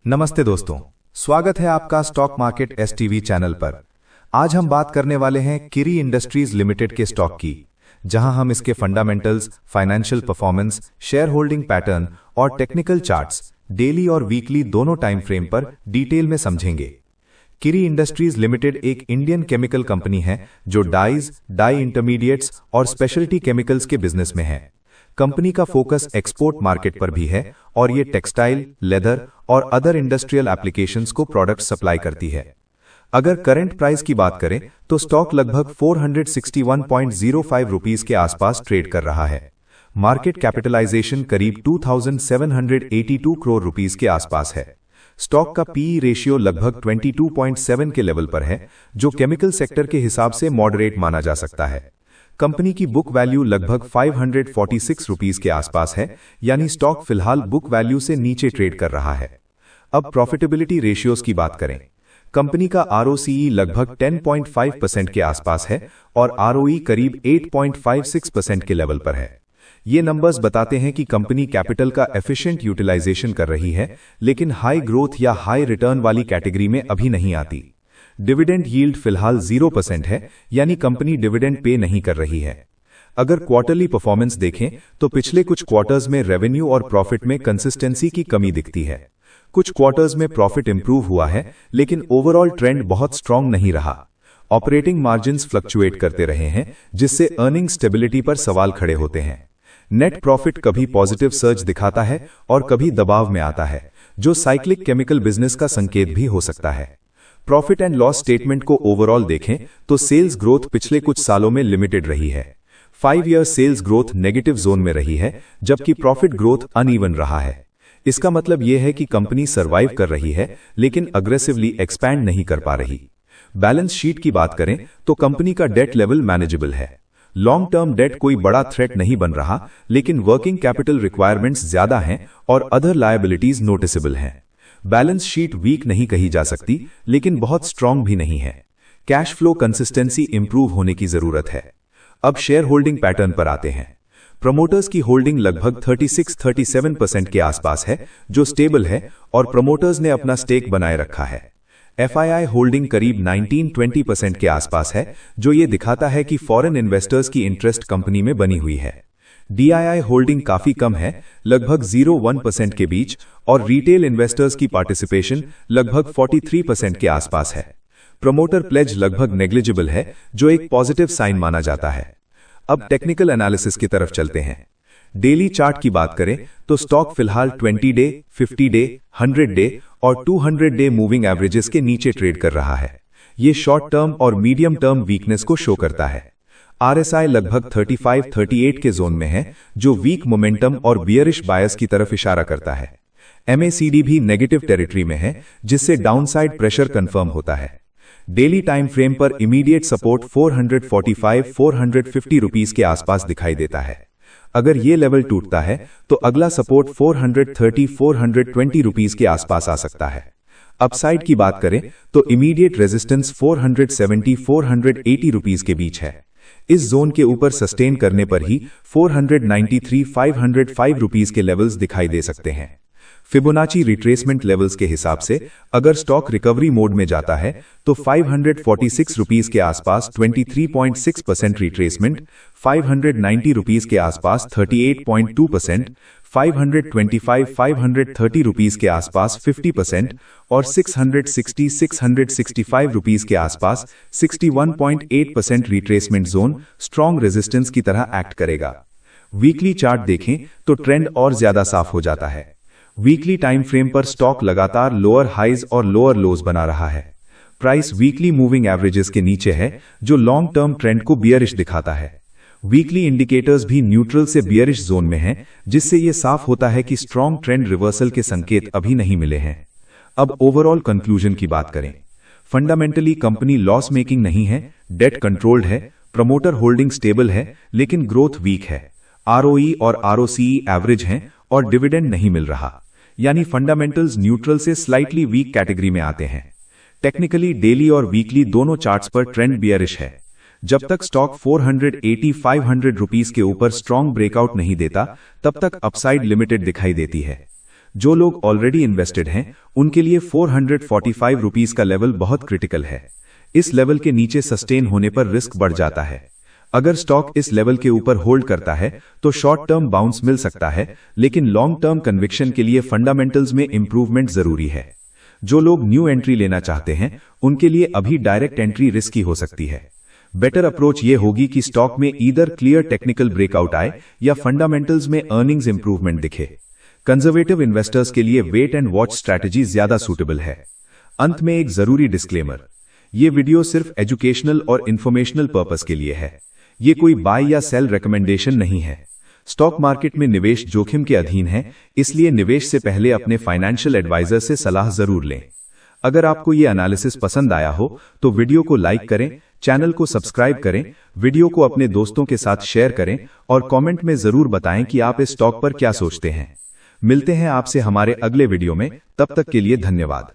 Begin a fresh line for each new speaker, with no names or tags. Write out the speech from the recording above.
नमस्ते दोस्तों, स्वागत है आपका स्टॉक मार्केट एसटीवी चैनल पर। आज हम बात करने वाले हैं किरी इंडस्ट्रीज लिमिटेड के स्टॉक की, जहां हम इसके fundamentals, financial performance, share holding pattern और टेक्निकल चार्ट्स डेली और वीकली दोनों टाइम फ्रेम पर डिटेल में समझेंगे। किरी इंडस्ट्रीज लिमिटेड एक इंडियन केमिकल कंपनी है जो डाइज, डाई इंटरमीडिएट्स और स्पेशलिटी केमिकल्स के बिजनेस में है। कंपनी का फोकस एक्सपोर्ट मार्केट पर भी है और ये टेक्सटाइल, लेदर और अदर इंडस्ट्रियल एप्लीकेशंस को प्रोडक्ट सप्लाई करती है। अगर करंट प्राइस की बात करें तो स्टॉक लगभग 461.05 रुपीस के आसपास ट्रेड कर रहा है। मार्केट कैपिटलाइजेशन करीब 2782 करोड़ रुपीस के आसपास है। स्टॉक का पीई रेशियो लगभग 22.7 के लेवल पर है, जो केमिकल सेक्टर के हिसाब से मॉडरेट माना जा सकता है। कंपनी की बुक वैल्यू लगभग 546 रुपीस के आसपास है, यानी स्टॉक फिलहाल बुक वैल्यू से नीचे ट्रेड कर रहा है। अब प्रॉफिटेबिलिटी रेशियोज की बात करें। कंपनी का आरओसीई लगभग 10.5% के आसपास है और आरओई करीब 8.56% के लेवल पर है। ये नंबर्स बताते हैं कि कंपनी कैपिटल का एफिशिएंट यूटिलाइजेशन कर रही है, लेकिन हाई ग्रोथ या हाई रिटर्न वाली कैटेगरी में अभी नहीं आती। डिविडेंड यील्ड फिलहाल 0% है, यानी कंपनी डिविडेंड पे नहीं कर रही है। अगर क्वार्टरली परफॉर्मेंस देखें तो पिछले कुछ क्वार्टर्स में रेवेन्यू और प्रॉफिट में कंसिस्टेंसी की कमी दिखती है। कुछ क्वार्टर्स में प्रॉफिट इंप्रूव हुआ है, लेकिन ओवरऑल ट्रेंड बहुत स्ट्रांग नहीं रहा। ऑपरेटिंग मार्जिन्स फ्लक्चुएट करते रहे हैं, जिससे अर्निंग स्टेबिलिटी पर सवाल खड़े होते हैं। नेट प्रॉफिट कभी पॉजिटिव सर्ज दिखाता है और कभी दबाव में आता है, जो साइक्लिक केमिकल बिजनेस का संकेत भी हो सकता है। प्रॉफिट एंड लॉस स्टेटमेंट को ओवरऑल देखें तो सेल्स ग्रोथ पिछले कुछ सालों में लिमिटेड रही है। 5 year sales growth negative zone में रही है, जबकि प्रॉफिट ग्रोथ अनइवन रहा है। इसका मतलब यह है कि कंपनी सर्वाइव कर रही है, लेकिन अग्रेसिवली एक्सपैंड नहीं कर पा रही। बैलेंस शीट की बात करें तो कंपनी का डेट लेवल मैनेजेबल है। लॉन्ग टर्म डेट कोई बड़ा थ्रेट नहीं बन रहा, लेकिन वर्किंग कैपिटल रिक्वायरमेंट्स ज्यादा हैं और अदर लायबिलिटीज नोटिसेबल हैं। बैलेंस शीट वीक नहीं कही जा सकती, लेकिन बहुत स्ट्रांग भी नहीं है। कैश फ्लो कंसिस्टेंसी इंप्रूव होने की जरूरत है। अब शेयर होल्डिंग पैटर्न पर आते हैं। प्रमोटर्स की होल्डिंग लगभग 36-37% के आसपास है, जो स्टेबल है और प्रमोटर्स ने अपना स्टेक बनाए रखा है। एफआईआई होल्डिंग करीब 19-20% के आसपास है, जो ये दिखाता है कि फॉरेन इन्वेस्टर्स की इंटरेस्ट कंपनी में बनी हुई है। डीआईआई होल्डिंग काफी कम है, लगभग 0-1% के बीच, और रिटेल इन्वेस्टर्स की पार्टिसिपेशन लगभग 43% के आसपास है। प्रमोटर प्लेज लगभग नेग्लिजिबल है, जो एक पॉजिटिव साइन माना जाता है। अब टेक्निकल एनालिसिस की तरफ चलते हैं। डेली चार्ट की बात करें तो स्टॉक फिलहाल 20 डे, 50 डे, 100 डे और 200 डे मूविंग एवरेजेस के नीचे ट्रेड कर रहा है। ये शॉर्ट टर्म और मीडियम टर्म वीकनेस को शो करता है। आरएसआई लगभग 35-38 के जोन में है, जो वीक मोमेंटम और बियरिश बायस की तरफ इशारा करता है। एमएसीडी भी नेगेटिव टेरिटरी में है, जिससे डाउनसाइड प्रेशर कंफर्म होता है। डेली टाइम फ्रेम पर इमीडिएट सपोर्ट 445-450 रुपीस के आसपास दिखाई देता है। अगर ये लेवल टूटता है तो अगला सपोर्ट 430-420 रुपीस के आसपास आ सकता है। अपसाइड की बात करें तो इमीडिएट रेजिस्टेंस 470-480 रुपीस के बीच है। इस जोन के ऊपर सस्टेन करने पर ही 493-505 रुपीस के लेवल्स दिखाई दे सकते हैं। फिबोनाची रिट्रेसमेंट लेवल्स के हिसाब से अगर स्टॉक रिकवरी मोड में जाता है तो 546 रुपीस के आसपास 23.6% रिट्रेसमेंट, 590 रुपीस के आसपास 38.2%, 525-530 रुपीस के आसपास 50% और 660-665 रुपीस के आसपास 61.8% रिट्रेसमेंट जोन स्ट्रॉन्ग रेजिस्टेंस की तरह एक्ट करेगा। वीकली चार्ट देखें तो ट्रेंड और ज्यादा साफ हो जाता है। वीकली टाइम फ्रेम पर स्टॉक लगातार लोअर हाइज और लोअर लोज बना रहा है। प्राइस वीकली मूविंग एवरेजेस के नीचे है, जो लॉन्ग टर्म ट्रेंड को बियरिश दिखाता है। वीकली इंडिकेटर्स भी न्यूट्रल से बियरिश जोन में हैं, जिससे यह साफ होता है कि स्ट्रॉन्ग ट्रेंड रिवर्सल के संकेत अभी नहीं मिले हैं। अब ओवरऑल कंक्लूजन की बात करें। फंडामेंटली कंपनी लॉस मेकिंग नहीं है, डेट कंट्रोल्ड है, प्रमोटर होल्डिंग स्टेबल है, लेकिन ग्रोथ वीक है। आरओई और आरओसीई एवरेज हैं और डिविडेंड नहीं मिल रहा, यानी फंडामेंटल्स न्यूट्रल से स्लाइटली वीक कैटेगरी में आते हैं। टेक्निकली डेली और वीकली दोनों चार्ट्स पर ट्रेंड बियरिश है। जब तक स्टॉक 480-500 रुपीस के ऊपर स्ट्रॉन्ग ब्रेकआउट नहीं देता, तब तक अपसाइड लिमिटेड दिखाई देती है। जो लोग ऑलरेडी इन्वेस्टेड हैं उनके लिए 445 रुपीस का लेवल बहुत क्रिटिकल है। इस लेवल के नीचे सस्टेन होने पर रिस्क बढ़ जाता है। अगर स्टॉक इस लेवल के ऊपर होल्ड करता है तो शॉर्ट टर्म बाउंस मिल सकता है, लेकिन लॉन्ग टर्म कन्विक्शन के लिए फंडामेंटल्स में इंप्रूवमेंट जरूरी है। जो लोग न्यू एंट्री लेना चाहते हैं उनके लिए अभी डायरेक्ट एंट्री रिस्की हो सकती है। बेटर अप्रोच ये होगी कि स्टॉक में ईदर क्लियर टेक्निकल ब्रेकआउट आए या फंडामेंटल्स में अर्निंग्स इंप्रूवमेंट दिखे। कंजर्वेटिव इन्वेस्टर्स के लिए वेट एंड वॉच स्ट्रैटेजी ज्यादा सूटेबल है। अंत में एक जरूरी डिस्क्लेमर, ये वीडियो सिर्फ एजुकेशनल और इंफॉर्मेशनल पर्पस के लिए है। ये कोई बाय या सेल रिकमेंडेशन नहीं है। स्टॉक मार्केट में निवेश जोखिम के अधीन है, इसलिए निवेश से पहले अपने फाइनेंशियल एडवाइजर से सलाह जरूर लें। अगर आपको ये एनालिसिस पसंद आया हो तो वीडियो को लाइक करें, चैनल को सब्सक्राइब करें, वीडियो को अपने दोस्तों के साथ शेयर करें और कमेंट में जरूर बताएं कि आप इस स्टॉक पर क्या सोचते हैं। मिलते हैं आपसे हमारे अगले वीडियो में, तब तक के लिए धन्यवाद।